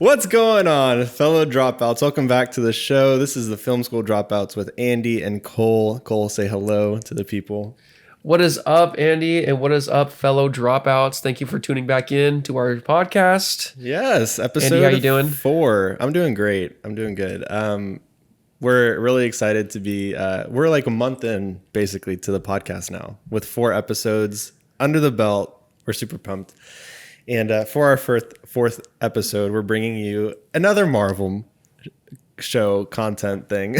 What's going on, fellow dropouts? Welcome back to the show. This is the Film School Dropouts with Andy and Cole. Cole, say hello to the people. What is up, Andy? And what is up, fellow dropouts? Thank you for tuning back in to our podcast. Yes, episode Andy, how you doing? 4. I'm doing great. I'm doing good. We're really excited to be, we're like a month in, basically, to the podcast now. With 4 episodes under the belt. We're super pumped. And for our fourth episode, we're bringing you another Marvel show content thing.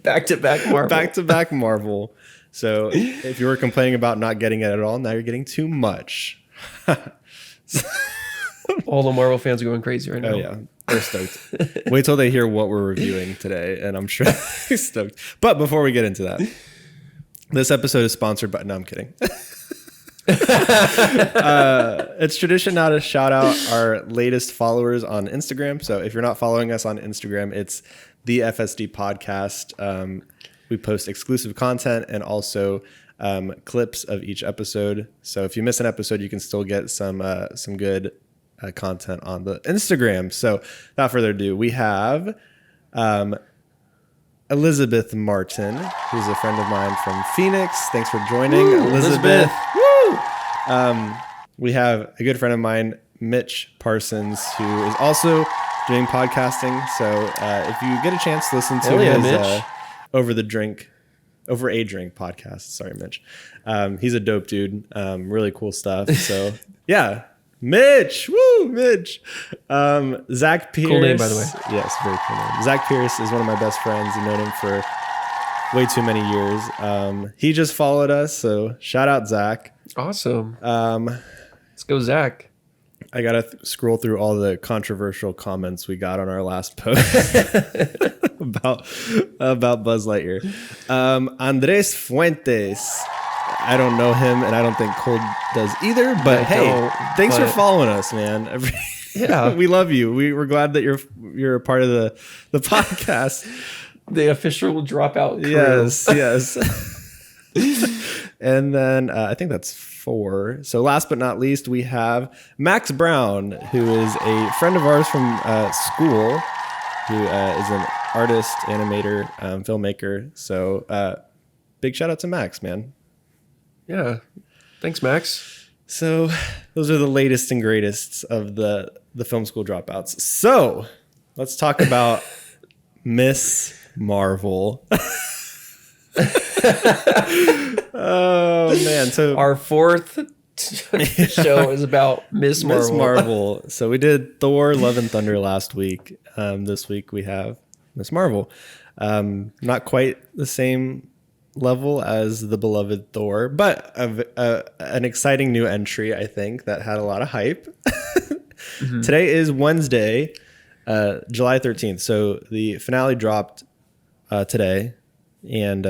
Back-to-back Marvel. Back-to-back Marvel. So if you were complaining about not getting it at all, now you're getting too much. All the Marvel fans are going crazy right now. Oh, yeah. They're stoked. Wait till they hear what we're reviewing today, and I'm sure they're stoked. But before we get into that, this episode is sponsored by... No, I'm kidding. It's tradition now to shout out our latest followers on Instagram. So if you're not following us on Instagram, it's the FSD podcast. We post exclusive content and also clips of each episode. So if you miss an episode, you can still get some good content on the Instagram. So without further ado, we have Elizabeth Martin, who's a friend of mine from Phoenix. Thanks for joining, Elizabeth. Woo! We have a good friend of mine, Mitch Parsons, who is also doing podcasting. So if you get a chance, listen to his Over a Drink podcast. Sorry, Mitch. He's a dope dude. Really cool stuff. So yeah, Mitch. Woo, Mitch. Zach Pierce. Cool name, by the way. Yes, very cool name. Zach Pierce is one of my best friends. I've known him for way too many years. He just followed us, so shout out Zach. Awesome. Let's go, Zach. I gotta scroll through all the controversial comments we got on our last post about Buzz Lightyear. Andres Fuentes. I don't know him, and I don't think Cole does either. But thanks for following us, man. Yeah, we love you. We're glad that you're a part of the podcast. The official dropout crew. Yes. And then I think that's 4. So last but not least, we have Max Brown, who is a friend of ours from school, who is an artist, animator, filmmaker. So big shout out to Max, man. Yeah. Thanks, Max. So those are the latest and greatest of the film school dropouts. So let's talk about Miss Marvel. Oh man! So our 4th show is about Miss Marvel. Miss Marvel. So we did Thor: Love and Thunder last week. This week we have Miss Marvel. Not quite the same level as the beloved Thor, but an exciting new entry, I think, that had a lot of hype. Mm-hmm. Today is Wednesday, July 13th. So the finale dropped today. And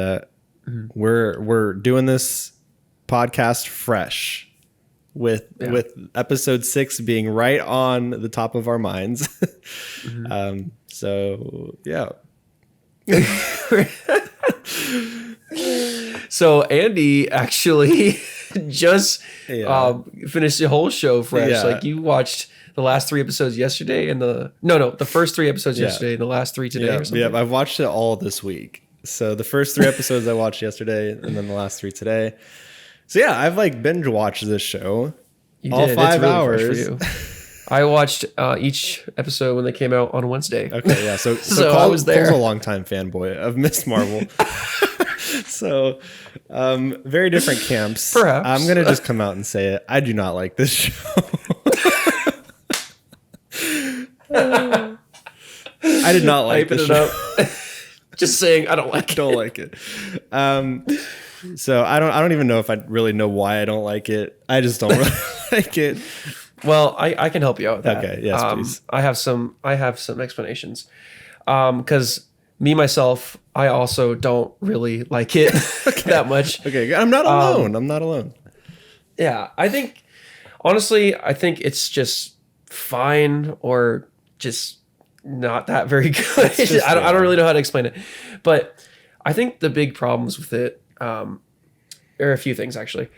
we're doing this podcast fresh with episode 6 being right on the top of our minds. Mm-hmm. So yeah. So Andy actually just finished the whole show fresh. Yeah. Like you watched the last 3 episodes yesterday and the first 3 episodes yesterday and the last 3 today or something. Yeah, I've watched it all this week. So the first 3 episodes I watched yesterday and then the last 3 today. So yeah, I've like binge watched this show. You all did. 5 really hours. For you. I watched each episode when they came out on Wednesday. Okay, yeah. So Cole, I was there. Cole's a longtime fanboy of Miss Marvel. So very different camps. Perhaps. I'm going to just come out and say it. I do not like this show. I did not like this show. Just saying, I don't like it. Don't like it. So I don't even know if I really know why I don't like it. I just don't really like it. Well, I can help you out with that. Okay, yes, please. I have some explanations. Because me myself, I also don't really like it that much. Okay, I'm not alone. I'm not alone. Yeah, I think it's just fine or just not that very good. I don't really know how to explain it, but I think the big problems with it are a few things actually.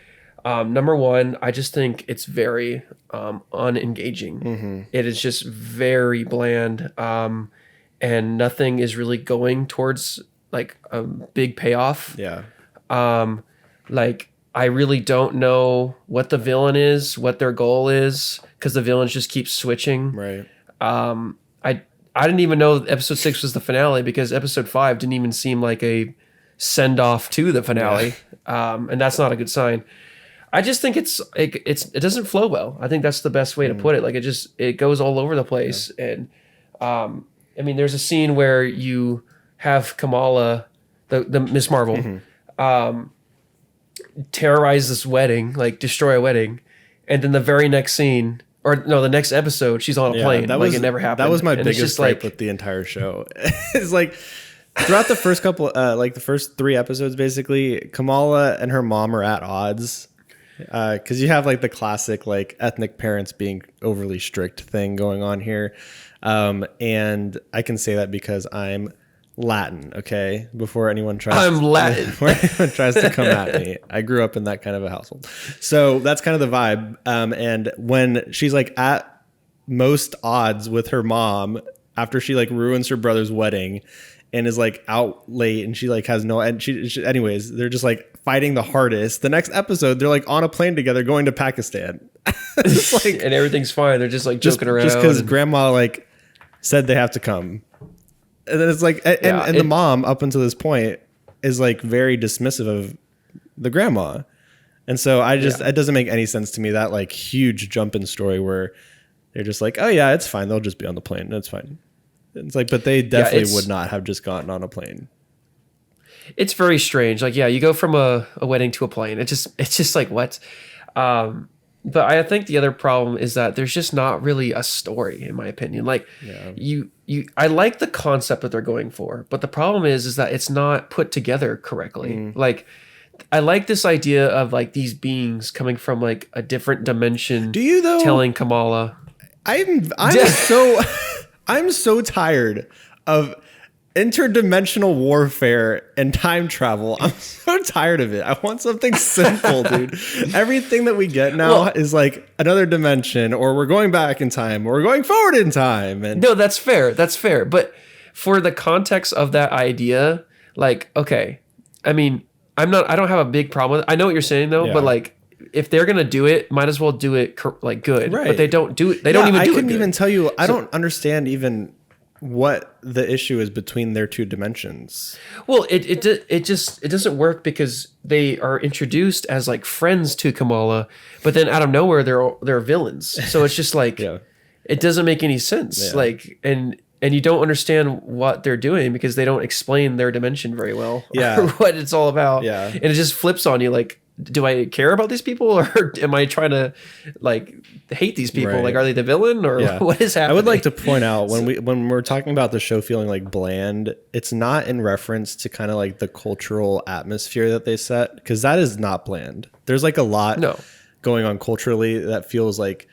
Number one, I just think it's very unengaging. It is just very bland, and nothing is really going towards like a big payoff. Yeah. Like I really don't know what the villain is, what their goal is, because the villains just keep switching. Right. I didn't even know episode 6 was the finale because episode 5 didn't even seem like a send off to the finale, and that's not a good sign. I just think it doesn't flow well. I think that's the best way to put it. Like it goes all over the place, and I mean, there's a scene where you have Kamala, the Miss Marvel, terrorize this wedding, like destroy a wedding, and then the very next scene. Or no, the next episode, she's on a plane. That like was, it never happened. That was my biggest gripe like, with the entire show. It's like throughout the first couple, like the first 3 episodes, basically, Kamala and her mom are at odds. Because you have like the classic like ethnic parents being overly strict thing going on here. And I can say that because I'm Latin, okay? Before anyone tries to come at me. I grew up in that kind of a household. So that's kind of the vibe. And when she's like at most odds with her mom after she like ruins her brother's wedding and is like out late and she like has no, and she anyways, they're just like fighting the hardest. The next episode, they're like on a plane together going to Pakistan. It's like, and everything's fine. They're just like joking around. Just because grandma like said they have to come. And then it's like, and the mom up until this point is like very dismissive of the grandma. And so it doesn't make any sense to me, that like huge jump in story where they're just like, oh yeah, it's fine. They'll just be on the plane. That's fine. It's like, but they definitely would not have just gotten on a plane. It's very strange. Like, yeah, you go from a wedding to a plane. It's just like, what? But I think the other problem is that there's just not really a story, in my opinion. Like, I like the concept that they're going for, but the problem is that it's not put together correctly. Like, I like this idea of like these beings coming from like a different dimension. Do you though? Telling Kamala, I'm so tired of interdimensional warfare and time travel. I'm so tired of it. I want something simple, dude. Everything that we get now is like another dimension, or we're going back in time, or we're going forward in time. And no, that's fair. That's fair. But for the context of that idea, like, okay, I mean, I don't have a big problem with it. I know what you're saying though, but like, if they're gonna do it, might as well do it like good. Right. But they don't do it. They don't even do it. I couldn't even tell you. I don't understand even what the issue is between their two dimensions. Well, it doesn't work because they are introduced as like friends to Kamala, but then out of nowhere they're villains. So it's just like it doesn't make any sense. Yeah. Like and you don't understand what they're doing because they don't explain their dimension very well. Yeah, or what it's all about. Yeah, and it just flips on you like, do I care about these people, or am I trying to like hate these people? Right. Like, are they the villain, or what is happening? I would like to point out when we're talking about the show feeling like bland, it's not in reference to kind of like the cultural atmosphere that they set, because that is not bland. There's like a lot going on culturally that feels like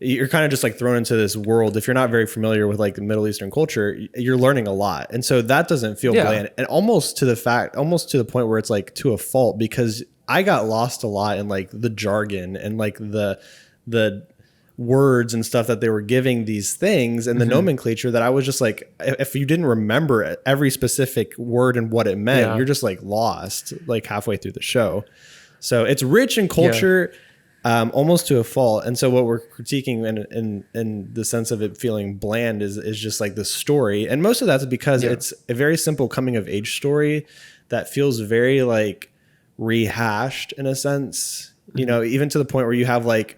you're kind of just like thrown into this world. If you're not very familiar with like the Middle Eastern culture, you're learning a lot. And so that doesn't feel bland, and almost to the point where it's like to a fault, because I got lost a lot in like the jargon and like the words and stuff that they were giving these things and the nomenclature, that I was just like, if you didn't remember every specific word and what it meant, you're just like lost like halfway through the show. So it's rich in culture. Almost to a fault. And so what we're critiquing in the sense of it feeling bland is just like the story. And most of that's because it's a very simple coming of age story that feels very like rehashed in a sense, you know, even to the point where you have like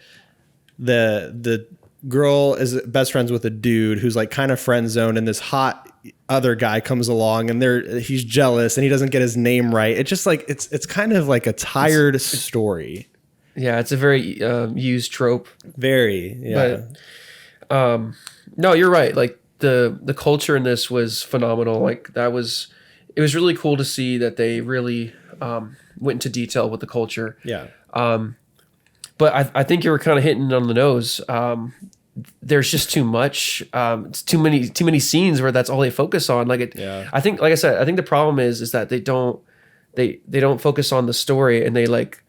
the girl is best friends with a dude who's like kind of friend zoned, and this hot other guy comes along and he's jealous and he doesn't get his name right. It's just like, it's kind of like a tired story. Yeah, it's a very used trope. Very, yeah. But, no, you're right. Like the culture in this was phenomenal. Like it was really cool to see that they really went into detail with the culture. Yeah. But I think you were kind of hitting on the nose. There's just too much. It's too many scenes where that's all they focus on. Like I think, like I said, I think the problem is that they don't focus on the story, and they like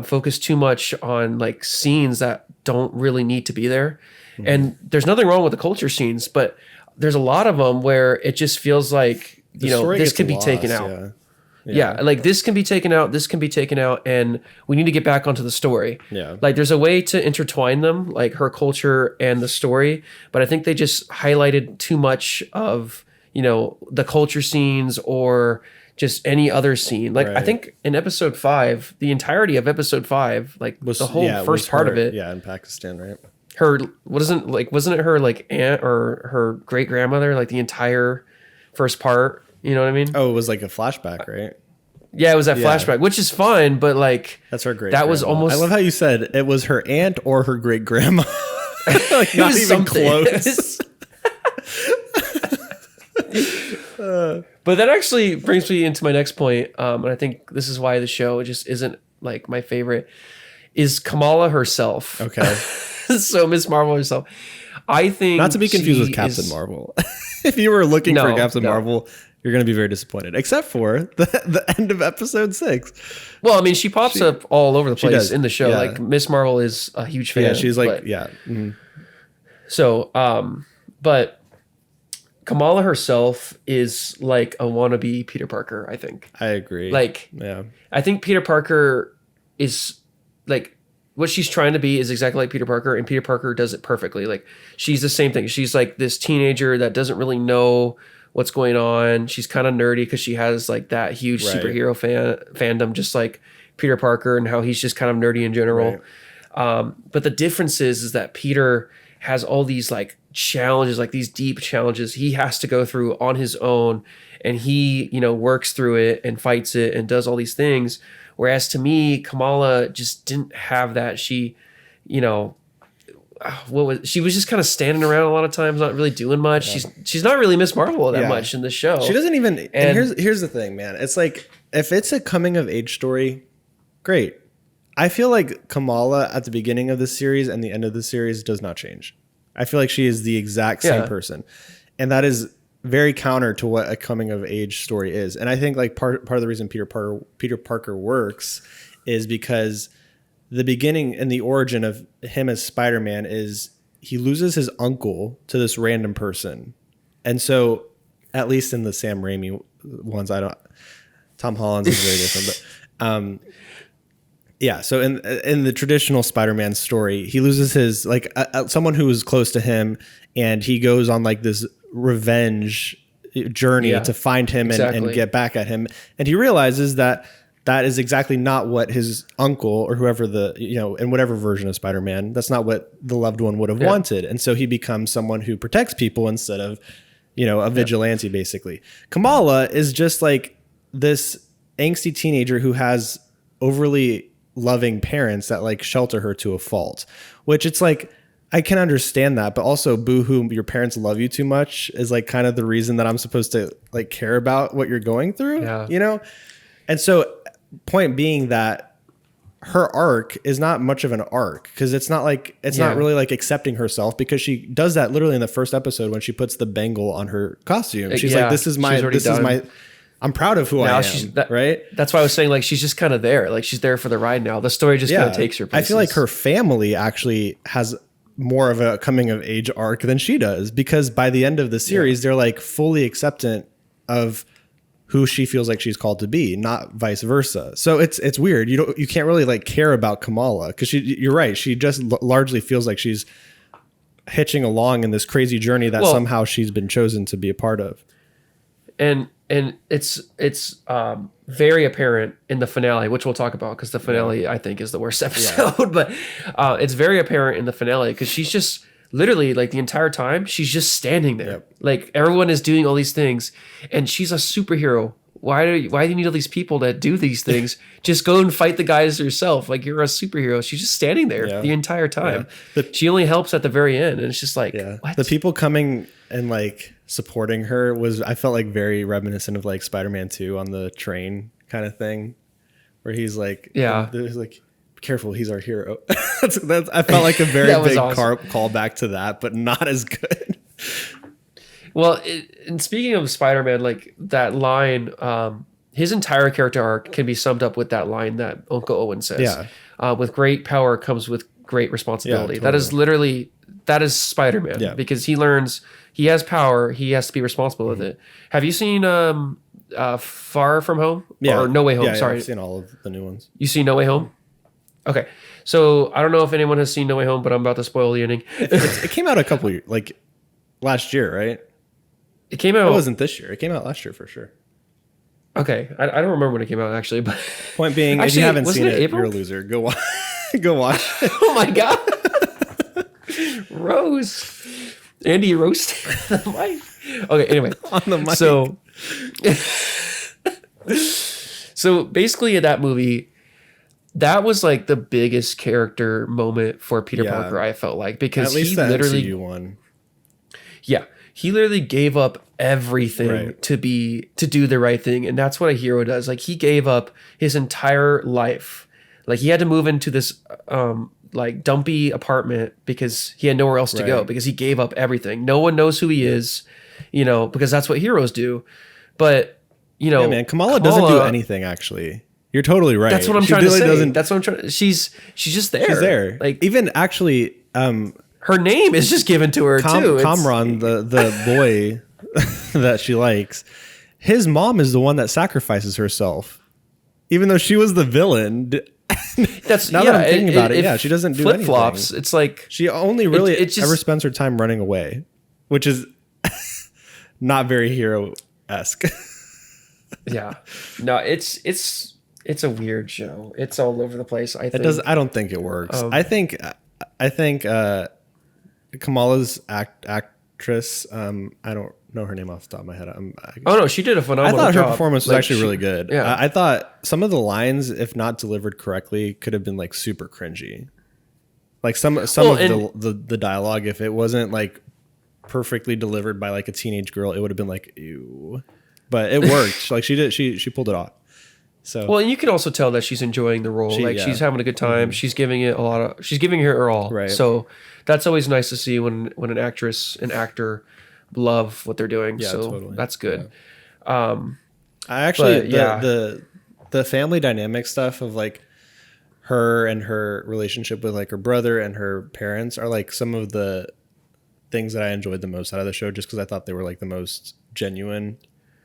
focus too much on like scenes that don't really need to be there. And there's nothing wrong with the culture scenes, but there's a lot of them where it just feels like, this could be taken out. Yeah, like this can be taken out, this can be taken out, and we need to get back onto the story. Yeah. Like there's a way to intertwine them, like her culture and the story, but I think they just highlighted too much of, the culture scenes or just any other scene. Like I think in episode 5, the entirety of episode 5, like the whole first part of it. Yeah, in Pakistan, right? Wasn't it her like aunt or her great grandmother, like the entire first part? You know what I mean? Oh, it was like a flashback, right? Yeah, it was that flashback, which is fine, but like that's her great. That was almost. I love how you said it was her aunt or her great grandma. Like not even something. Close. But that actually brings me into my next point, and I think this is why the show just isn't like my favorite. Is Kamala herself? Okay. So Miss Marvel herself, I think, not to be confused with Captain Marvel. If you were looking for Captain Marvel, you're going to be very disappointed, except for the end of episode 6. Well, I mean, she pops up all over the place in the show. Yeah. Like Miss Marvel is a huge fan. Yeah, she's like, Mm-hmm. So, but Kamala herself is like a wannabe Peter Parker, I think. I agree. Like, I think Peter Parker is like, what she's trying to be is exactly like Peter Parker, and Peter Parker does it perfectly. Like, she's the same thing. She's like this teenager that doesn't really know what's going on. She's kind of nerdy because she has like that huge superhero fandom, just like Peter Parker, and how he's just kind of nerdy in general. Right. But the difference is that Peter has all these like challenges, like these deep challenges he has to go through on his own, and he, works through it and fights it and does all these things. Whereas to me, Kamala just didn't have that. She, she was just kind of standing around a lot of times, not really doing much. Yeah. She's not really Miss Marvel that much in the show. She doesn't even. And here's the thing, man. It's like if it's a coming of age story, great. I feel like Kamala at the beginning of the series and the end of the series does not change. I feel like she is the exact same person, and that is very counter to what a coming of age story is. And I think like part of the reason Peter Parker works is because the beginning and the origin of him as Spider-Man is he loses his uncle to this random person. And so at least in the Sam Raimi ones, Tom Holland's is very different, but so in the traditional Spider-Man story, he loses his like someone who was close to him, and he goes on like this revenge journey to find him and get back at him, and he realizes that is exactly not what his uncle or whoever in whatever version of Spider-Man, that's not what the loved one would have wanted, and so he becomes someone who protects people instead of a vigilante basically. Kamala is just like this angsty teenager who has overly loving parents that like shelter her to a fault, which it's like I can understand that, but also boo-hoo, your parents love you too much is like kind of the reason that I'm supposed to like care about what you're going through, And so point being that her arc is not much of an arc because it's not really like accepting herself, because she does that literally in the first episode when she puts the bangle on her costume. She's like, this is my, I'm proud of who I am, right? That's why I was saying, like, she's just kind of there. Like, she's there for the ride now. The story just kind of takes her places. I feel like her family actually has more of a coming of age arc than she does, because by the end of the series, they're like fully acceptant of who she feels like she's called to be, not vice versa. So it's weird. You can't really like care about Kamala because you're right. She just largely feels like she's hitching along in this crazy journey that somehow she's been chosen to be a part of. And it's very apparent in the finale, which we'll talk about because the finale I think is the worst episode. But it's very apparent in the finale because she's just literally like the entire time she's just standing there. Yep. Like everyone is doing all these things, and she's a superhero. Why do you need all these people that do these things? Just go and fight the guys yourself. Like you're a superhero. She's just standing there the entire time. Yeah. She only helps at the very end, and it's just like what? The people coming and like supporting her I felt like very reminiscent of like Spider-Man 2 on the train kind of thing, where he's like, there's like, careful, he's our hero. that's I felt like a very big callback to that, but not as good. Well, and speaking of Spider-Man, like that line, his entire character arc can be summed up with that line that Uncle Owen says. Yeah. With great power comes with great responsibility. Yeah, That is literally, that is Spider-Man. Yeah. Because he learns he has power, he has to be responsible with it. Have you seen Far From Home? Yeah. Or No Way Home, Yeah, sorry. I've seen all of the new ones. You see No Way Home? Okay. So I don't know if anyone has seen No Way Home, but I'm about to spoil the ending. It came out a couple years, like last year, right? It came out. It wasn't this year. It came out last year for sure. Okay. I don't remember when it came out, actually. But Point being, actually, if you haven't wasn't seen it, April? you're a loser. Go watch. Go watch. Oh my God. Rose. Andy roasted the mic. Okay, anyway. On the mic. So basically in that movie, that was like the biggest character moment for Peter Parker, I felt like, because at least he the literally MCU one. Yeah. He literally gave up everything Right. to do the right thing. And that's what a hero does. Like he gave up his entire life. Like he had to move into this like dumpy apartment because he had nowhere else to go, Right. because he gave up everything. No one knows who he is, you know, because that's what heroes do. But, you know, Yeah, man, Kamala doesn't do anything, actually. You're totally right. That's what I'm She trying to really say. doesn't- That's what I'm trying. She's just there. She's there. Like even actually, her name is just given to her too. It's- Kamran, the boy that she likes, his mom is the one that sacrifices herself, even though she was the villain. That's now that I'm thinking about it, she doesn't do flip anything. flops. It's like She only really it just- ever spends her time running away, which is not very hero-esque. yeah, no, it's a weird show. It's all over the place. I think. I don't think it works. I think Kamala's actress. I don't know her name off the top of my head. Oh no, she did a I phenomenal thought her job. performance was Like, actually really good. Yeah. I thought some of the lines, if not delivered correctly, could have been like super cringy. Like some of the dialogue, if it wasn't like perfectly delivered by like a teenage girl, it would have been like ew. But it worked. Like she pulled it off. So Well, and you can also tell that she's enjoying the role. She's having a good time. She's giving it she's giving her all. Right. So that's always nice to see when an actress, an actor love what they're doing. Yeah, so totally. that's good. I actually but, the family dynamic stuff of like her and her relationship with like her brother and her parents are like some of the things that I enjoyed the most out of the show, just because I thought they were like the most genuine,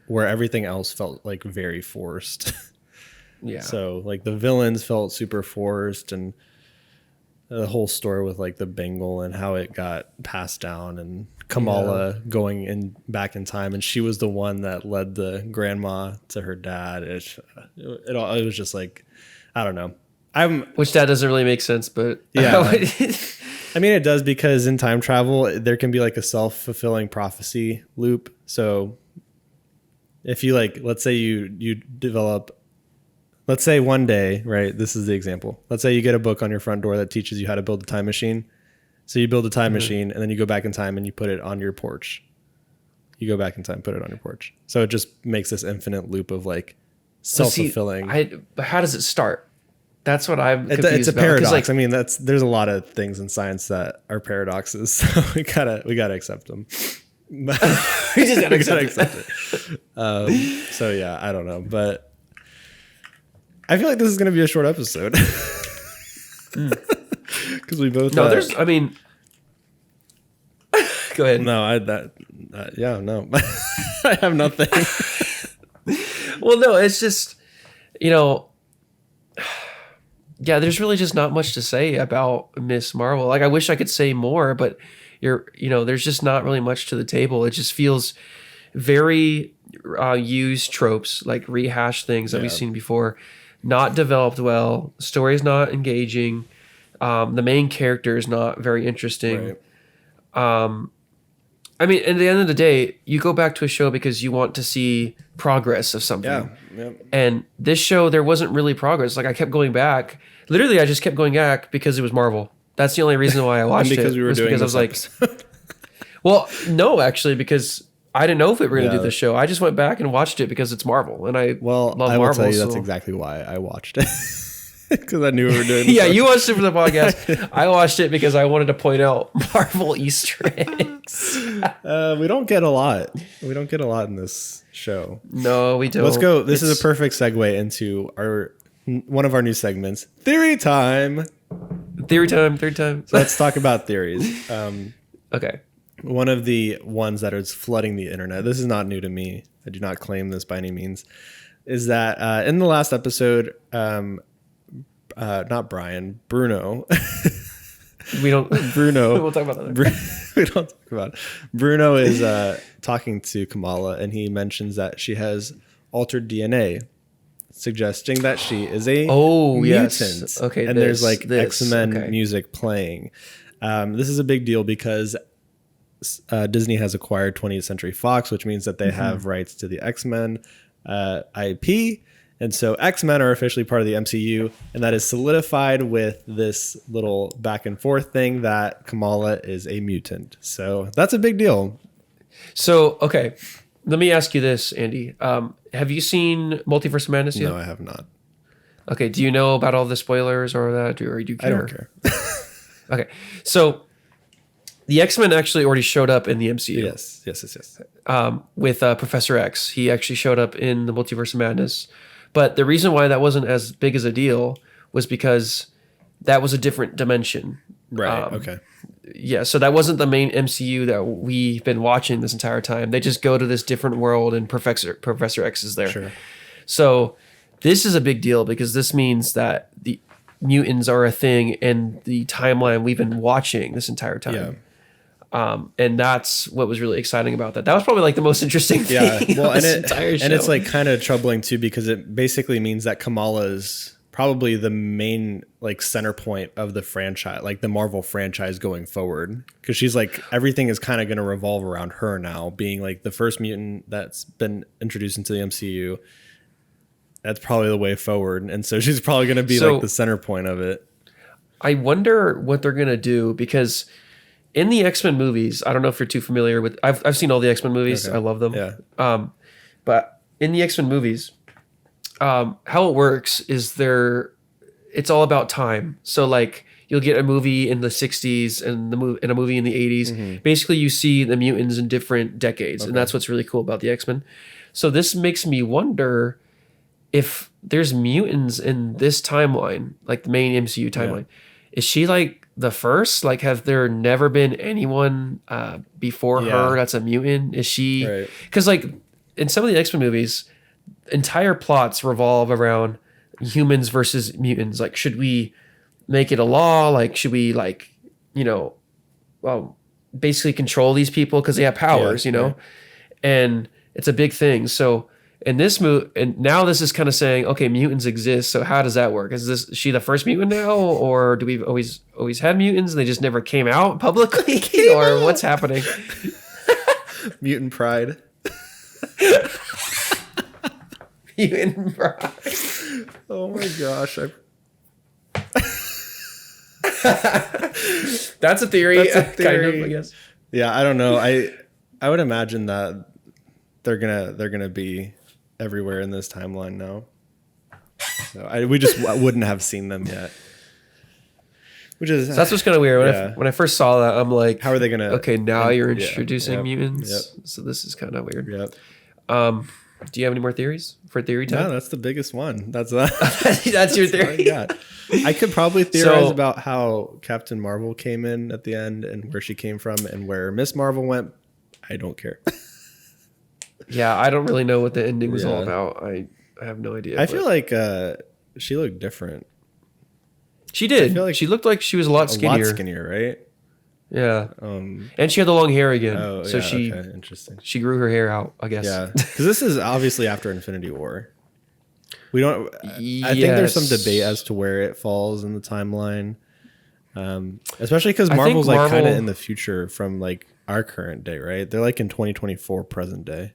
where everything else felt like very forced. Yeah. So like the villains felt super forced, and the whole story with like the Bengal and how it got passed down, and Kamala going in back in time, and she was the one that led the grandma to her dad. It was just like, I don't know. Which that doesn't really make sense, but Yeah. I mean, it does, because in time travel, there can be like a self-fulfilling prophecy loop. So if you like, let's say you develop, let's say one day, right? This is the example. Let's say you get a book on your front door that teaches you how to build a time machine. So you build a time machine, and then you go back in time and you put it on your porch. You go back in time, put it on your porch. So it just makes this infinite loop of like self-fulfilling. But how does it start? That's what I'm confused It's a about. paradox. Like, I mean, there's a lot of things in science that are paradoxes. So we gotta accept them. we just gotta accept it. So yeah, I don't know, but I feel like this is gonna be a short episode because we both. No, I mean, go ahead. No, no, I have nothing. Well, no, it's just, you know, yeah, there's really just not much to say about Miss Marvel. Like, I wish I could say more, but there's just not really much to the table. It just feels very used tropes, like rehashed things that we've seen before, not developed well. Story's not engaging. The main character is not very interesting. Right. I mean, at the end of the day, you go back to a show because you want to see progress of something. Yeah. Yep. And this show, there wasn't really progress. Like, I kept going back. Literally, I just kept going back because it was Marvel. That's the only reason why I watched because it. we were doing because I was this like, well, no, actually, because I didn't know if we were going to do this show. I just went back and watched it because it's Marvel, and I love I will Marvel. tell you that's exactly why I watched it. because I knew we were doing Yeah, you watched it for the podcast. I watched it because I wanted to point out Marvel Easter eggs. We don't get a lot. We don't get a lot in this show. No, we don't. Let's go. This is a perfect segue into one of our new segments, Theory Time. Theory time. So let's talk about theories. Okay. One of the ones that is flooding the internet, this is not new to me, I do not claim this by any means, is that in the last episode, not Brian, Bruno. We don't. Bruno. We'll talk about that. We don't talk about it. Bruno is talking to Kamala, and he mentions that she has altered DNA, suggesting that she is a mutant. Yes. Okay. And there's like X-Men music playing. This is a big deal because Disney has acquired 20th Century Fox, which means that they have rights to the X-Men IP. And so X-Men are officially part of the MCU, and that is solidified with this little back and forth thing that Kamala is a mutant. So that's a big deal. So, okay. Let me ask you this, Andy. Have you seen Multiverse of Madness yet? No, I have not. Okay. Do you know about all the spoilers or that, or do you care? I don't care. Okay. So the X-Men actually already showed up in the MCU. Yes. With Professor X. He actually showed up in the Multiverse of Madness. But the reason why that wasn't as big as a deal was because that was a different dimension. Right. Okay. Yeah. So that wasn't the main MCU that we've been watching this entire time. They just go to this different world and Professor X is there. Sure. So this is a big deal because this means that the mutants are a thing in the timeline we've been watching this entire time. Yeah. And that's what was really exciting about that. That was probably like the most interesting thing. Yeah, well, and it's like kind of troubling too because it basically means that Kamala is probably the main like center point of the franchise, like the Marvel franchise going forward, because she's like everything is kind of going to revolve around her now, being like the first mutant that's been introduced into the MCU. That's probably the way forward, and so she's probably going to be like the center point of it. I wonder what they're going to do because in the X-Men movies, I don't know if you're too familiar with. I've seen all the X-Men movies. Okay. I love them. Yeah. But in the X-Men movies, how it works is it's all about time. So like you'll get a movie in the 60s and a movie in the 80s. Mm-hmm. Basically, you see the mutants in different decades, and that's what's really cool about the X-Men. So this makes me wonder if there's mutants in this timeline, like the main MCU timeline. Yeah. Is she like the first? Like, have there never been anyone before her that's a mutant? Is she? Because like in some of the X-Men movies, entire plots revolve around humans versus mutants. Like, should we make it a law? Like, should we basically control these people because they have powers? And it's a big thing. So in this movie, and now this is kind of saying, okay, mutants exist. So how does that work? Is she the first mutant now, or do we always had mutants and they just never came out publicly, or what's happening? Mutant pride. Mutant pride. Oh my gosh! That's a theory. That's a theory. Kind of, I guess. Yeah, I don't know. I would imagine that they're gonna be everywhere in this timeline now. So we just wouldn't have seen them yet. So that's what's kind of weird. When I first saw that, I'm like, how are they gonna? Okay, now you're introducing mutants. Yep. So this is kind of weird. Yep. Do you have any more theories for theory time? No, that's the biggest one. That's your theory. I could probably theorize about how Captain Marvel came in at the end and where she came from and where Miss Marvel went. I don't care. Yeah, I don't really know what the ending was all about. I have no idea. I feel like she looked different. She did. I feel like she looked like she was a lot skinnier, right? Yeah. And she had the long hair again. Oh, so interesting. She grew her hair out, I guess. Yeah. Because this is obviously after Infinity War. We don't. I think there's some debate as to where it falls in the timeline, especially because Marvel's like kind of in the future from like our current day, right? They're like in 2024 present day.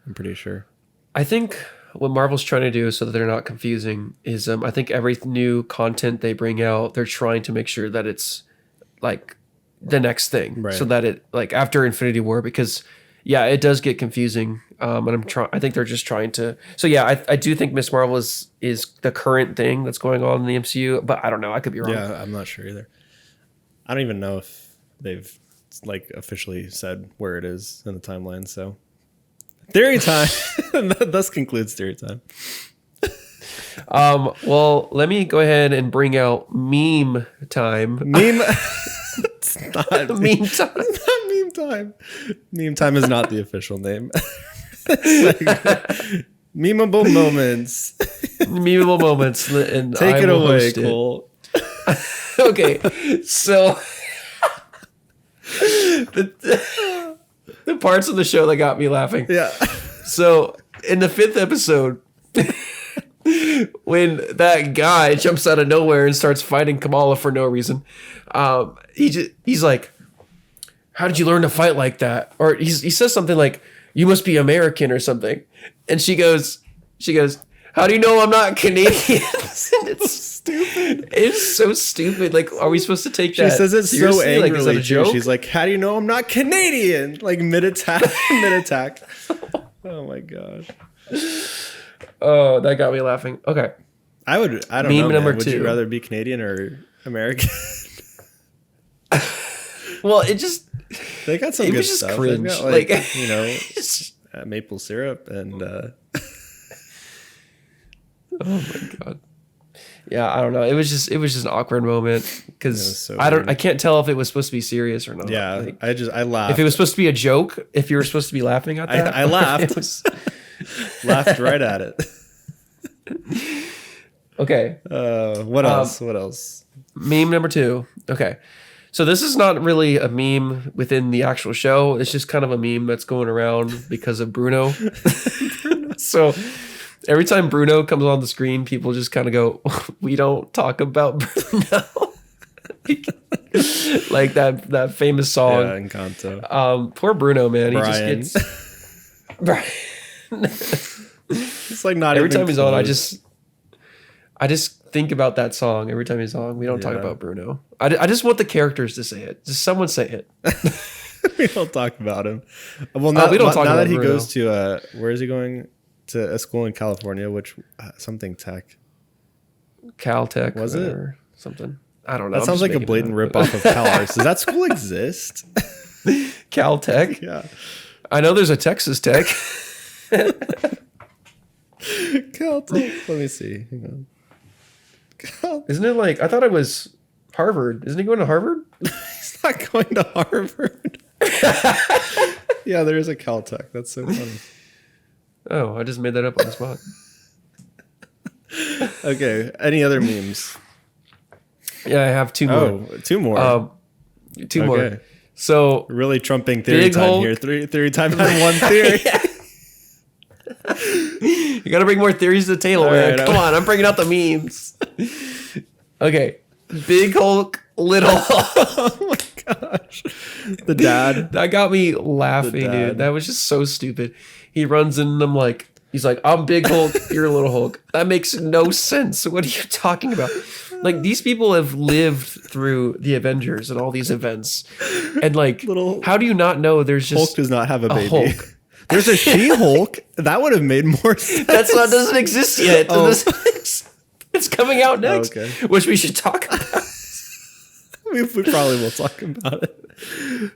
I'm pretty sure. I think what Marvel's trying to do so that they're not confusing is I think every new content they bring out, they're trying to make sure that it's like the next thing. Right. So that it like after Infinity War, because yeah, it does get confusing. And I think they're just trying to. So yeah, I do think Miss Marvel is the current thing that's going on in the MCU, but I don't know. I could be wrong. Yeah, I'm not sure either. I don't even know if they've like officially said where it is in the timeline. So theory time. Thus concludes theory time. Well, let me go ahead and bring out meme time. Meme. It's not Meme time. It's not meme time. Meme time is not the official name. Memeable moments. Memeable moments. And Take I it will away, host it. Cole. Okay, so the parts of the show that got me laughing. Yeah. So in the 5th episode, when that guy jumps out of nowhere and starts fighting Kamala for no reason, he's like, "How did you learn to fight like that?" Or he says something like, "You must be American" or something, and she goes, "How do you know I'm not Canadian?" It's stupid. It's so stupid. Like, are we supposed to take that? She says it so seriously? Like, is that angrily a too. joke? She's like, "How do you know I'm not Canadian?" Like mid attack. Oh my gosh. Oh, that got me laughing. Okay. I don't Meme know. number Would 2. you rather be Canadian or American? Well, it just They got some it good was just stuff. cringe. They've got, Like, you know, it's- maple syrup and oh my god. Yeah, I don't know. It was just an awkward moment because so I weird. can't tell if it was supposed to be serious or not. yeah. Like, I laughed. if it was supposed to be a joke, if you were supposed to be laughing at that, I laughed. It was, Laughed right at it. okay. What else? What else? Meme number 2. Okay. So this is not really a meme within the actual show. It's just kind of a meme that's going around because of Bruno. So every time Bruno comes on the screen, people just kind of go, "We don't talk about Bruno." Like that famous song. Yeah, Encanto. Poor Bruno, man. Brian. He just gets Brian. It's like not Every even time he's on, I close. just think about that song every time he's on. We don't talk Yeah. about Bruno. I just want the characters to say it. Just someone say it. We don't talk about him. Well, now, we don't talk now about that he Bruno. goes to where is he going? To a school in California, which something tech. Caltech Was it? or something. I don't know. That I'm sounds just like a making blatant it up. rip off of CalArts. Does that school exist? Caltech. Yeah. I know there's a Texas Tech. Caltech. Let me see. Hang on. Isn't it like, I thought it was Harvard. Isn't he going to Harvard? He's not going to Harvard. Yeah, there is a Caltech. That's so funny. Oh, I just made that up on the spot. Okay. Any other memes? Yeah, I have 2 more. Oh, 2 more. 2 more. Okay. So Really trumping theory Big time Hulk. here. Theory time had one theory. you got to bring more theories to the table, All man. right, Come on, I'm bringing out the memes. Okay. Big Hulk, Little Hulk. Oh my gosh. The dad. That got me laughing, The dad. dude. That was just so stupid. He runs in and I'm like, he's like, "I'm Big Hulk, you're Little Hulk." That makes no sense. What are you talking about? Like, these people have lived through the Avengers and all these events. And like, Little how do you not know there's just Hulk does not have a baby. Hulk? There's a She-Hulk. That would have made more sense. That doesn't exist yet. Oh. It's coming out next, Okay. which we should talk about. We probably will talk about it.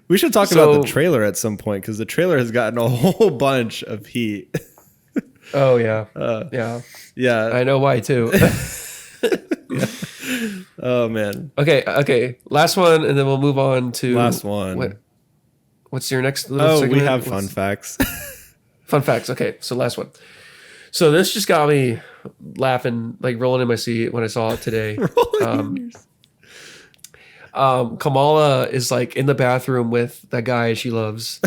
We should talk So- about the trailer at some point because the trailer has gotten a whole bunch of heat. Oh yeah, yeah. Yeah. I know why too. Oh man. Okay. Last one, and then we'll move on to Last one. What's your next little Oh, segment? we have fun What's- facts. Fun facts. Okay, so last one. So this just got me laughing, like rolling in my seat when I saw it today. Kamala is like in the bathroom with that guy she loves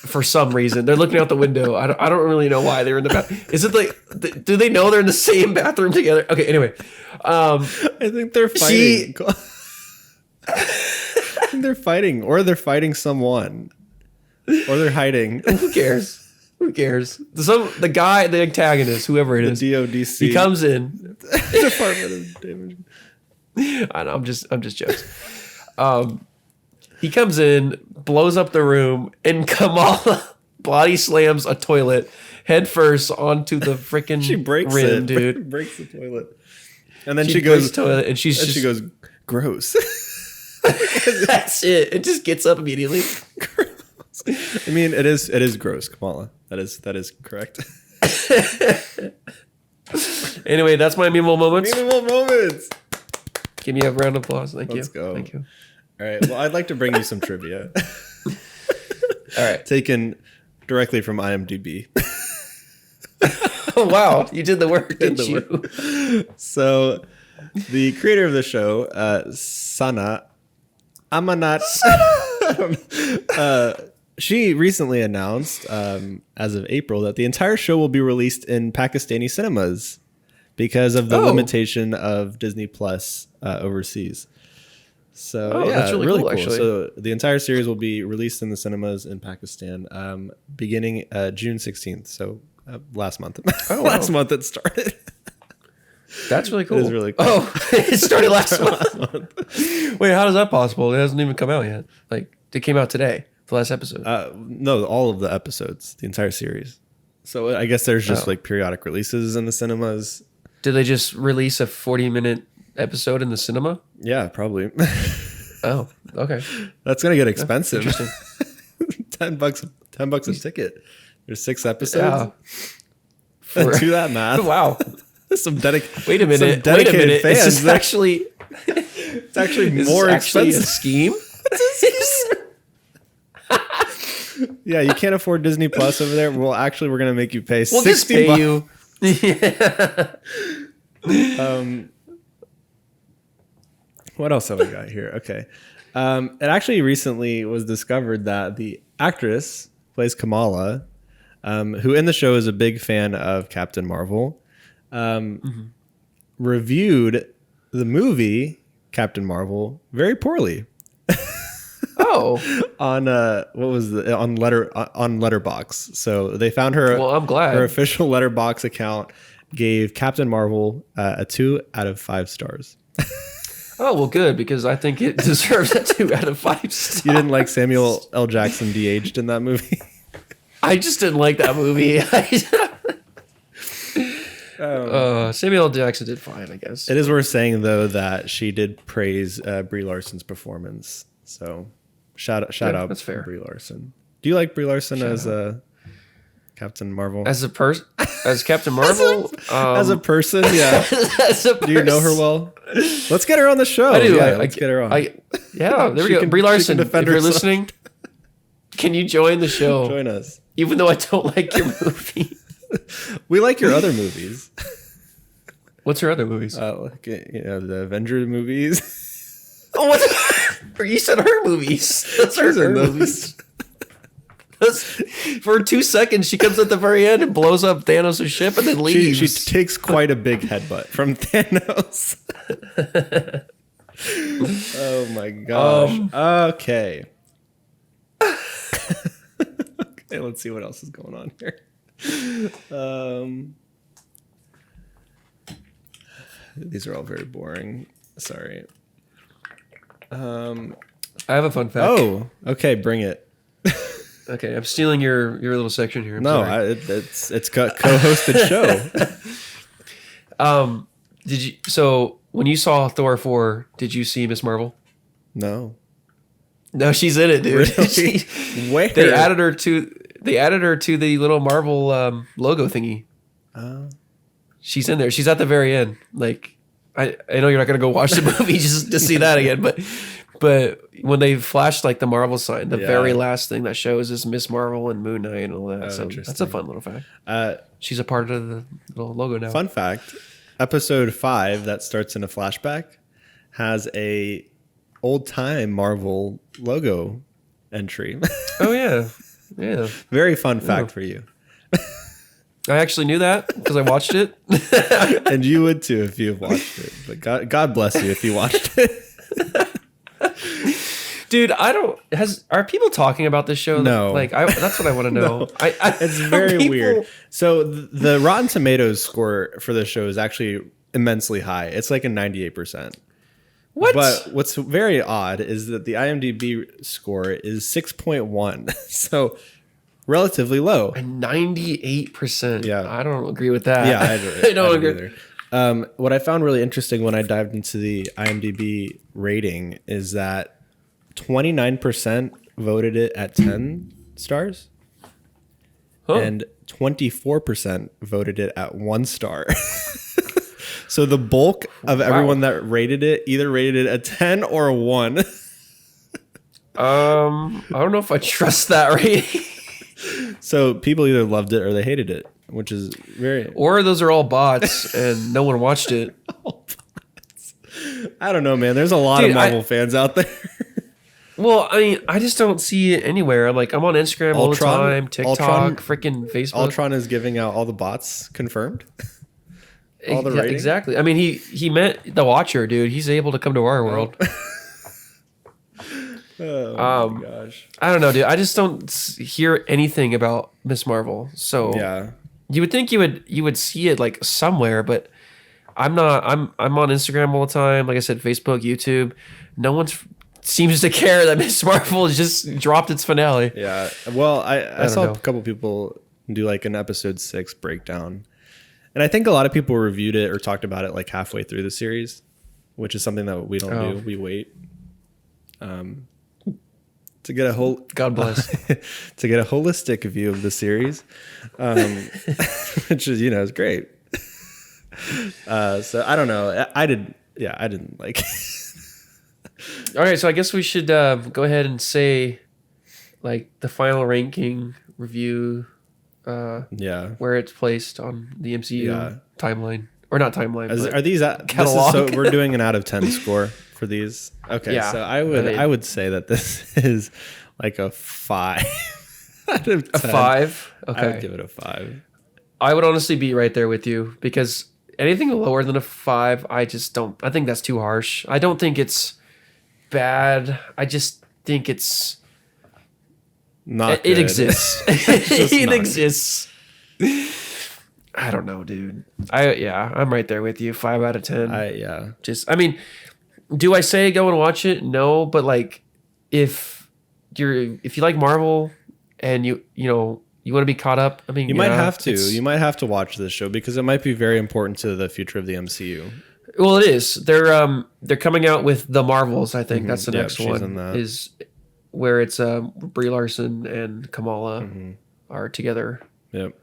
for some reason. They're looking out the window. I don't really know why they're in the bathroom. Is it like, do they know they're in the same bathroom together? Okay, anyway. I think they're fighting. I think they're fighting, or they're fighting someone, or they're hiding. Who cares? Who cares? The guy, the antagonist, whoever it is, The DODC. he comes in. Department of Damage. I know, I'm just joking. He comes in, blows up the room, and Kamala body slams a toilet head first onto the freaking She breaks rim, it, dude. breaks the toilet, and then She she breaks goes the toilet, and she's and just she goes gross. that's it. It just gets up immediately. I mean, it is gross, Kamala. That is correct. Anyway, that's my memeable moments. Memeable moments. Give me a round of applause. Thank Let's you. go. Thank you. All right. Well, I'd like to bring you some trivia. All right. Taken directly from IMDb. Oh wow, you did the work, didn't you? So, the creator of the show, Sana Amanat, she recently announced, as of April, that the entire show will be released in Pakistani cinemas because of the limitation of Disney Plus overseas. So yeah, that's really cool, actually. So the entire series will be released in the cinemas in Pakistan, beginning June 16th. So last month. Last month it started. That's really cool. It is really cool. Oh, it started last month. Wait, how is that possible? It hasn't even come out yet. Like, it came out today, the last episode. No, all of the episodes, the entire series. So I guess there's just like periodic releases in the cinemas. Did they just release a 40-minute episode in the cinema? Yeah, probably. Oh, okay. That's gonna get expensive. Interesting. $10 a ticket. There's 6 episodes. Yeah. Do that math. Wow. Wait a minute. Dedicated Is fans. this actually? It's actually Is more this actually expensive. a scheme? Yeah, you can't afford Disney Plus over there. Well, actually, we're gonna make you pay We'll $60. just pay you. Yeah. What else have we got here? Okay. It actually recently was discovered that the actress who plays Kamala, who in the show is a big fan of Captain Marvel, reviewed the movie Captain Marvel very poorly. Oh. On what was the on Letterboxd. So they found her. Well, I'm glad. Her official Letterboxd account gave Captain Marvel a 2 out of 5 stars. Oh, well, good, because I think it deserves a 2 out of 5 stars. You didn't like Samuel L. Jackson de-aged in that movie? I just didn't like that movie. Samuel L. Jackson did fine, I guess. It is worth saying, though, that she did praise Brie Larson's performance. So shout out that's fair. Brie Larson. Do you like Brie Larson as Captain Marvel? As Captain Marvel? As a person, yeah. As a person. Do you know her well? Let's get her on the show. I do. Yeah, let's get her on. There we She go. can- Brie she can Larson, if defend you're herself. listening, can you join the show? Join us. Even though I don't like your movie. We like your other movies. What's her other movies? Like, the Avenger movies. Oh, what? You said her movies. Those are She's in her those. movies. For 2 seconds, she comes at the very end and blows up Thanos' ship and then leaves. She takes quite a big headbutt from Thanos. Oh my gosh. Okay. Okay, let's see what else is going on here. These are all very boring. Sorry. I have a fun fact. Oh, okay, bring it. Okay, I'm stealing your little section here. I'm No, sorry. it's co-hosted show. Did you? So when you saw Thor 4, did you see Miss Marvel? No. No, she's in it, dude. Really? Where? They added her to the little Marvel logo thingy. She's in there. She's at the very end. Like, I know you're not gonna go watch the movie just to see that again, but when they flashed like the Marvel sign, the very last thing that shows is Miss Marvel and Moon Knight and all that. So that's a fun little fact. She's a part of the little logo now. Fun fact: Episode 5 that starts in a flashback has a old time Marvel logo entry. Oh yeah, yeah. Very fun fact for you. I actually knew that because I watched it. And you would too if you've watched it. But God bless you if you watched it. Dude, are people talking about this show? No. Like, that's what I want to know. No. It's very weird. So the Rotten Tomatoes score for the show is actually immensely high. It's like a 98%. What? But what's very odd is that the IMDb score is 6.1. So relatively low. 98%. Yeah. I don't agree with that. Yeah, I don't agree. Either. What I found really interesting when I dived into the IMDb rating is that 29% voted it at 10 stars, and 24% voted it at 1 star. So the bulk of everyone that rated it either rated it a 10 or a 1. I don't know if I trust that rating. So people either loved it or they hated it, which is very... Or those are all bots and no one watched it. I don't know, man. There's a lot of Marvel fans out there. Well, I mean, I just don't see it anywhere. I'm on Instagram all the time, TikTok, freaking Facebook. Ultron is giving out all the bots confirmed. All the ratings. Exactly. I mean, he meant the Watcher, dude. He's able to come to our world. Oh my gosh. I don't know, dude. I just don't hear anything about Miss Marvel. So yeah, you would think you would see it like somewhere, but I'm not. I'm on Instagram all the time. Like I said, Facebook, YouTube. No one seems to care that Miss Marvel just dropped its finale. Yeah. Well, I saw a couple people do like an episode 6 breakdown. And I think a lot of people reviewed it or talked about it like halfway through the series, which is something that we don't do. We wait to get a whole God bless to get a holistic view of the series, which is is great. So I don't know. I didn't like. All right, so I guess we should go ahead and say like the final ranking review. Where it's placed on the MCU timeline, or not timeline. Are these catalog? So we're doing an out of 10 score for these. Okay, so I would say that this is like a 5 out of 10. A 5. Okay, I would give it a 5. I would honestly be right there with you because anything lower than a 5, I just don't. I think that's too harsh. I don't think it's bad. I just think it's. Not it good. exists. It exists. I don't know, dude. I'm right there with you. 5 out of 10. I mean, do I say go and watch it? No, but like if you like Marvel and you want to be caught up, I mean, you might have to. You might have to watch this show because it might be very important to the future of the MCU. Well, it is. They're coming out with the Marvels. I think that's the next one. Is where it's Brie Larson and Kamala are together. Yep.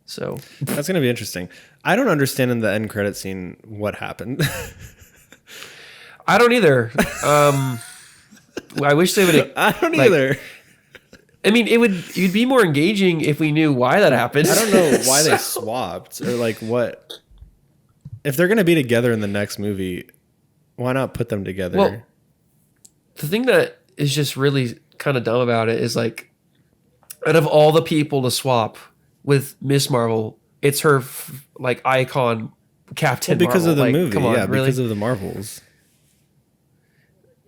So that's gonna be interesting. I don't understand in the end credit scene what happened. I don't either. I wish they would. I don't either. I mean, it'd be more engaging if we knew why that happened. I don't know why they swapped or like what. If they're gonna be together in the next movie, why not put them together? Well, the thing that is just really kind of dumb about it is like, out of all the people to swap with Miss Marvel, it's her like icon Captain Marvel. Because of the movie, come on, really? Because of the Marvels.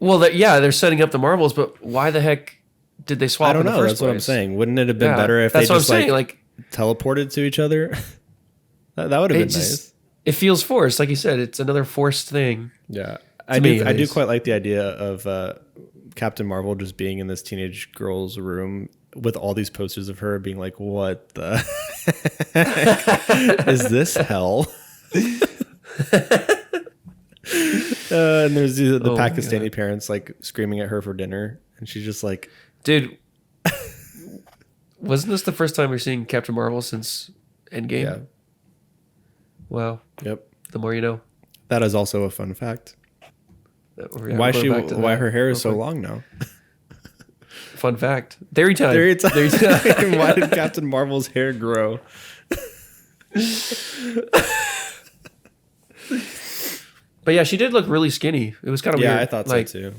Well, they're setting up the Marvels, but why the heck did they swap? I don't know. In the first That's place? what I'm saying. Wouldn't it have been better if they just like teleported to each other? that would have been nice. It feels forced, like you said. It's another forced thing. Yeah, I do quite like the idea of Captain Marvel just being in this teenage girl's room with all these posters of her being like, what the heck is this hell? And there's the Pakistani parents like screaming at her for dinner. And she's just like, dude, wasn't this the first time you're seeing Captain Marvel since Endgame? Yeah. Wow. Yep. The more you know. That is also a fun fact. Why her hair is so long now? Fun fact. Theory time. Why did Captain Marvel's hair grow? But yeah, she did look really skinny. It was kind of weird. Yeah, I thought so too.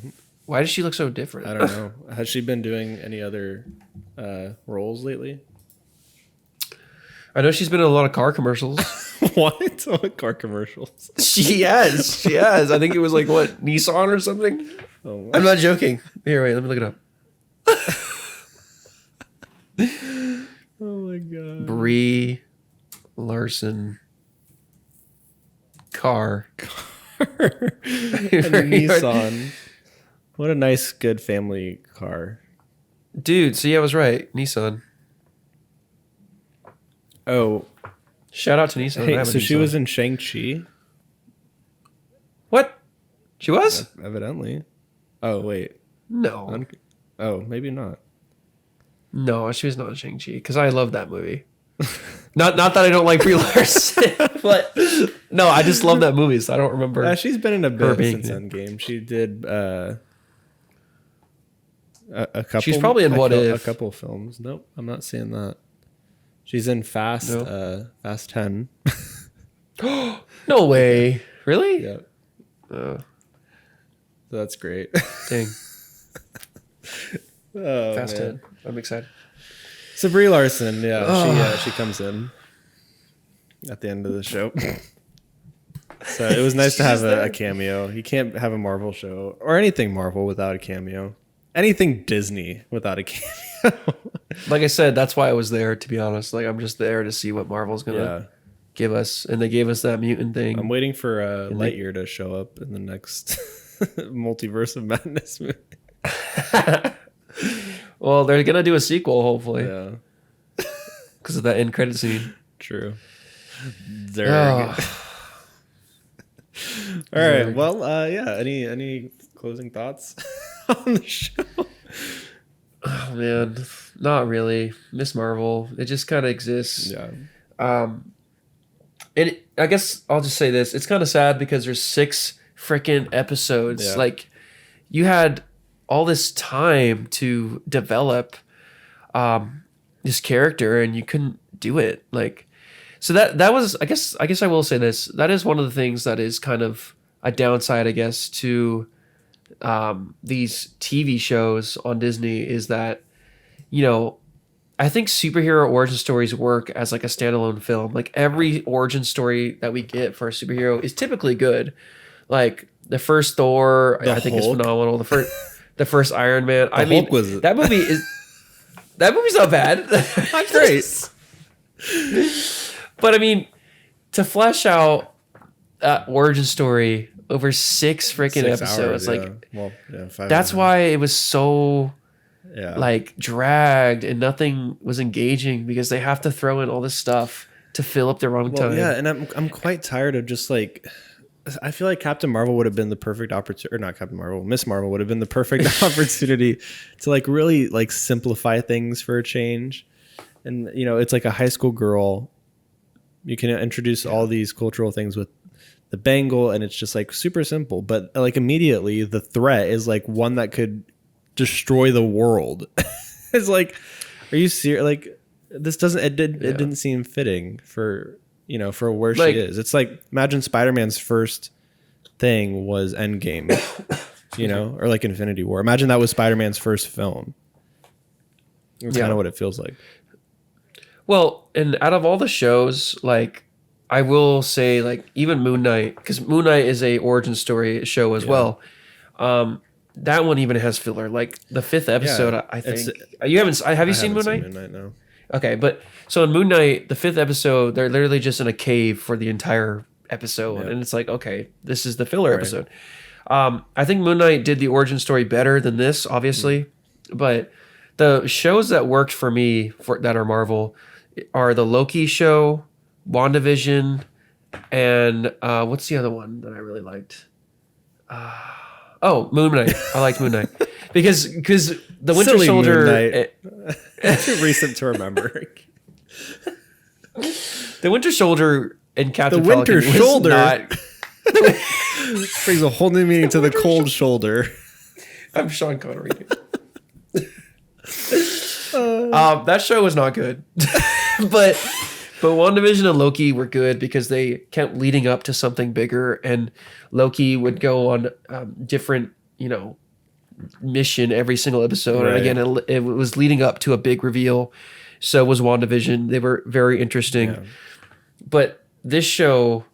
Why does she look so different? I don't know. Has she been doing any other roles lately? I know she's been in a lot of car commercials. What? What car commercials? She has. I think it was like, what, Nissan or something? Oh, I'm not joking. Here, wait, let me look it up. Oh my god. Brie Larson car. Nissan. What a nice, good family car. Dude, see, I was right. Nissan. Oh, Shout out to Nisa. hey, so she was in Shang-Chi? What? She was? Evidently. Oh, wait. No. Oh, maybe not. No, she was not in Shang-Chi because I love that movie. Not that I don't like Brie Larson, but no, I just love that movie, so I don't remember. She's been in a bit since Endgame. She did a couple. She's probably in What If. A couple of films. Nope, I'm not seeing that. She's in Fast 10. No way. Really? Yeah. So that's great. Dang. Fast 10. I'm excited. So Brie Larson, she comes in at the end of the show. So it was nice to have a cameo. You can't have a Marvel show or anything Marvel without a cameo. Anything Disney without a cameo. Like I said, that's why I was there, to be honest. Like, I'm just there to see what Marvel's going to give us. And they gave us that mutant thing. I'm waiting for Lightyear to show up in the next Multiverse of Madness movie. Well, they're going to do a sequel, hopefully. Yeah. Because of that end credit scene. True. All right. Well, any closing thoughts on the show? Oh, man. Not really. Miss Marvel. It just kind of exists. Yeah. And I guess I'll just say this. It's kind of sad because there's 6 freaking episodes. Yeah. Like, you had all this time to develop this character and you couldn't do it. Like, so that was, I guess I will say this. That is one of the things that is kind of a downside, I guess, to these TV shows on Disney is that, you know, I think superhero origin stories work as like a standalone film. Like every origin story that we get for a superhero is typically good. Like the first Thor, I think is phenomenal. The first Iron Man. That movie's not bad. Not great. But I mean, to flesh out that origin story over 6 freaking episodes, hours, 5 that's why it was so Yeah. like dragged and nothing was engaging because they have to throw in all this stuff to fill up their own time. Yeah, and I'm quite tired of just like, I feel like Captain Marvel would have been the perfect opportunity, or not Captain Marvel, Miss Marvel would have been the perfect opportunity to like really like simplify things for a change. And you know, it's like a high school girl. You can introduce all these cultural things with the bangle, and it's just like super simple. But like immediately, the threat is like one that could destroy the world. It's like, are you serious? Like, this doesn't. It didn't seem fitting for for where she is. It's like, imagine Spider-Man's first thing was Endgame, or like Infinity War. Imagine that was Spider-Man's first film. It's kind of what it feels like. Well, and out of all the shows, like, I will say, like, even Moon Knight, because Moon Knight is a origin story show as well. That one even has filler. Like the 5th episode, I think. Have you seen Moon Knight? Moon Knight, no. Okay, but so in Moon Knight, the 5th episode, they're literally just in a cave for the entire episode, and it's like, okay, this is the filler episode. I think Moon Knight did the origin story better than this, obviously, but the shows that worked for me that are Marvel are the Loki show, WandaVision, and what's the other one that I really liked? Moon Knight. I liked Moon Knight because the Winter Silly Soldier. Moon Knight. Too recent to remember. The Winter Soldier and Captain the Winter Falcon Shoulder not... brings a whole new meaning to the cold shoulder. I'm Sean Connery. That show was not good, but WandaVision and Loki were good because they kept leading up to something bigger, and Loki would go on different, mission every single episode. Right. And again, it was leading up to a big reveal. So was WandaVision. They were very interesting, but this show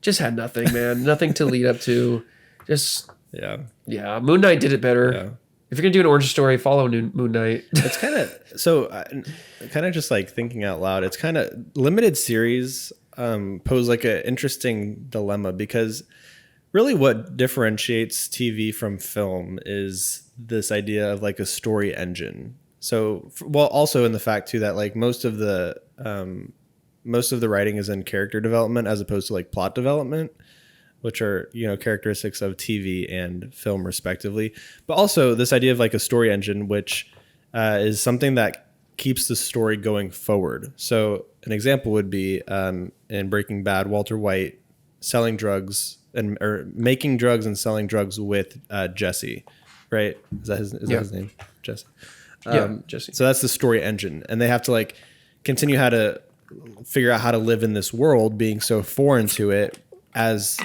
just had nothing, man. Nothing to lead up to. Just Moon Knight did it better. Yeah. If you're gonna do an origin story, follow Moon Knight. It's kind of just like thinking out loud. It's kind of limited series pose like an interesting dilemma, because really what differentiates TV from film is this idea of like a story engine. So, well, also in the fact too that like most of the most of the writing is in character development as opposed to like plot development, which are, characteristics of TV and film respectively. But also this idea of like a story engine, which is something that keeps the story going forward. So an example would be in Breaking Bad, Walter White selling drugs or making drugs and selling drugs with Jesse, right? Is that his name? Jesse. Jesse. So that's the story engine, and they have to like continue how to figure out how to live in this world, being so foreign to it. As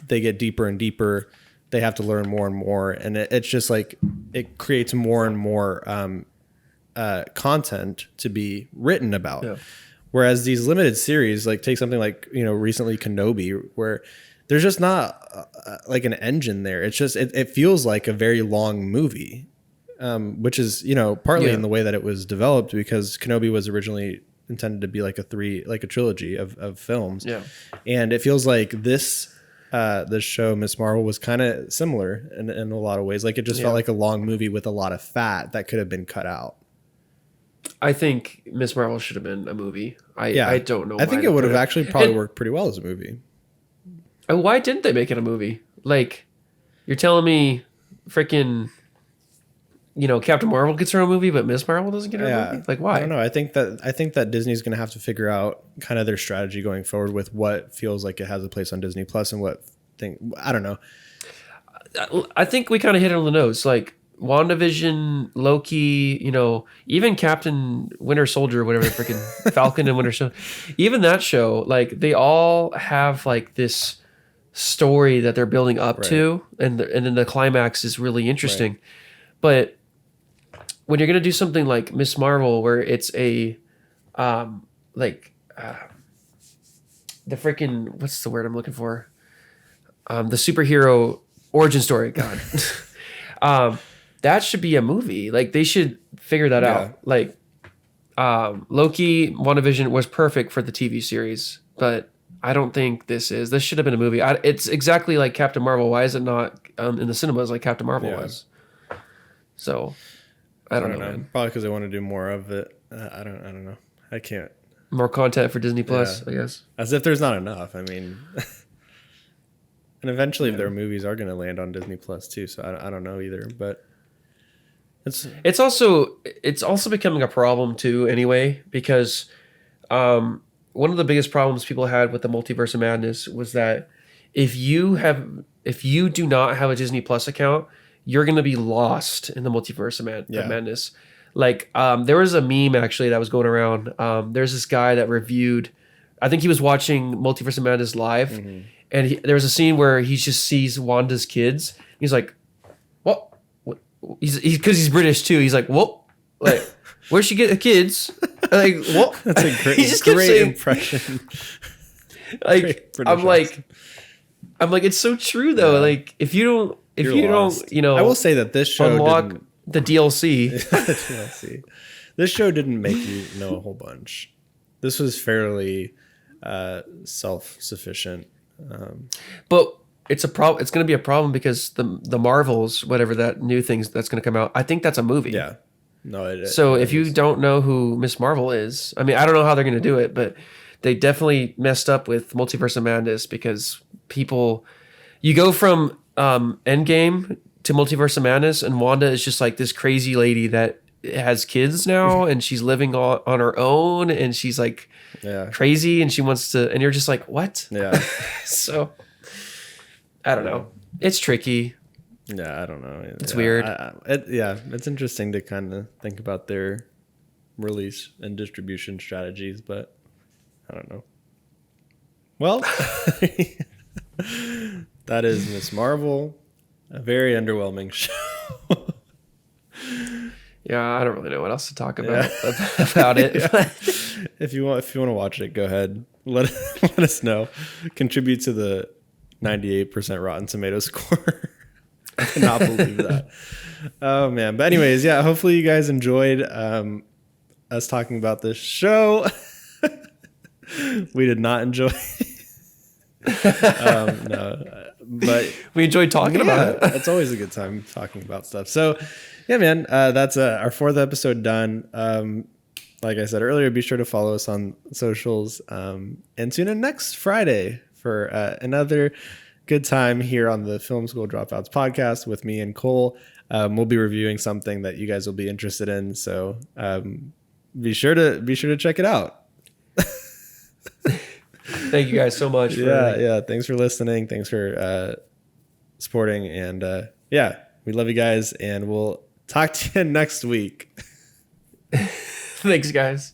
they get deeper and deeper, they have to learn more and more, and it's just like it creates more and more content to be written about. Yeah. Whereas these limited series, like take something like recently Kenobi, where there's just not like an engine there. It's just it feels like a very long movie, which is partly in the way that it was developed, because Kenobi was originally intended to be like a trilogy of films. Yeah, and it feels like this show Miss Marvel was kind of similar in a lot of ways. Like it just felt like a long movie with a lot of fat that could have been cut out. I think Miss Marvel should have been a movie. I don't know. I think it would have actually probably worked pretty well as a movie. Why didn't they make it a movie? Like, you're telling me freaking, Captain Marvel gets her own movie, but Miss Marvel doesn't get her own movie? Like, why? I don't know. I think that Disney's going to have to figure out kind of their strategy going forward with what feels like it has a place on Disney Plus and what thing. I don't know. I think we kind of hit it on the nose. Like, WandaVision, Loki, even Captain Winter Soldier, whatever the freaking Falcon and Winter Soldier, even that show, like they all have like this story that they're building up to, and then the climax is really interesting. Right. But when you're gonna do something like Miss Marvel, where it's a the freaking, what's the word I'm looking for? The superhero origin story. God. That should be a movie. Like they should figure that out. Like Loki, WandaVision was perfect for the TV series, but I don't think this should have been a movie. It's exactly like Captain Marvel. Why is it not in the cinemas like Captain Marvel was? So I don't know. Man. Probably because they want to do more of it. I don't know. I can't. More content for Disney Plus, I guess. As if there's not enough. I mean, and eventually their movies are going to land on Disney Plus too. So I don't know either, but. It's also becoming a problem too anyway, because one of the biggest problems people had with the Multiverse of Madness was that if you do not have a Disney Plus account, you're going to be lost in the Multiverse of Madness. Like there was a meme actually that was going around. There's this guy that reviewed, I think he was watching Multiverse of Madness live, and there was a scene where he just sees Wanda's kids. He's like, what? Because he's British too. He's like, "Whoa, like, where'd she get the kids?" Like, what? That's a great impression. Like, I'm like, it's so true though. Yeah. Like, if you don't, I will say that this show unlock the DLC. The DLC. This show didn't make you know a whole bunch. This was fairly self-sufficient. But it's a problem. It's going to be a problem because the Marvels, whatever that new thing that's going to come out, I think that's a movie. Yeah. No. If you don't know who Miss Marvel is, I mean, I don't know how they're going to do it, but they definitely messed up with Multiverse of Madness, because you go from Endgame to Multiverse of Madness, and Wanda is just like this crazy lady that has kids now, and she's living on her own, and she's like crazy, and she wants to, and you're just like, what? Yeah. So. I don't know. It's tricky. Yeah, I don't know. It's weird. It's interesting to kind of think about their release and distribution strategies, but I don't know. Well, that is Miss Marvel, a very underwhelming show. Yeah, I don't really know what else to talk about it. Yeah. If you want to watch it, go ahead. Let us know. Contribute to the 98% Rotten Tomatoes score. I cannot believe that. Oh man. But anyways, yeah, hopefully you guys enjoyed us talking about this show. We did not enjoy no, but we enjoyed talking about it. It's always a good time talking about stuff. So yeah, man, that's our fourth episode done. like I said earlier, be sure to follow us on socials, and tune in next Friday for another good time here on the Film School Dropouts podcast with me and Cole. We'll be reviewing something that you guys will be interested in, so be sure to check it out. Thank you guys so much. Yeah. Thanks for listening. Thanks for supporting, and we love you guys, and we'll talk to you next week. Thanks, guys.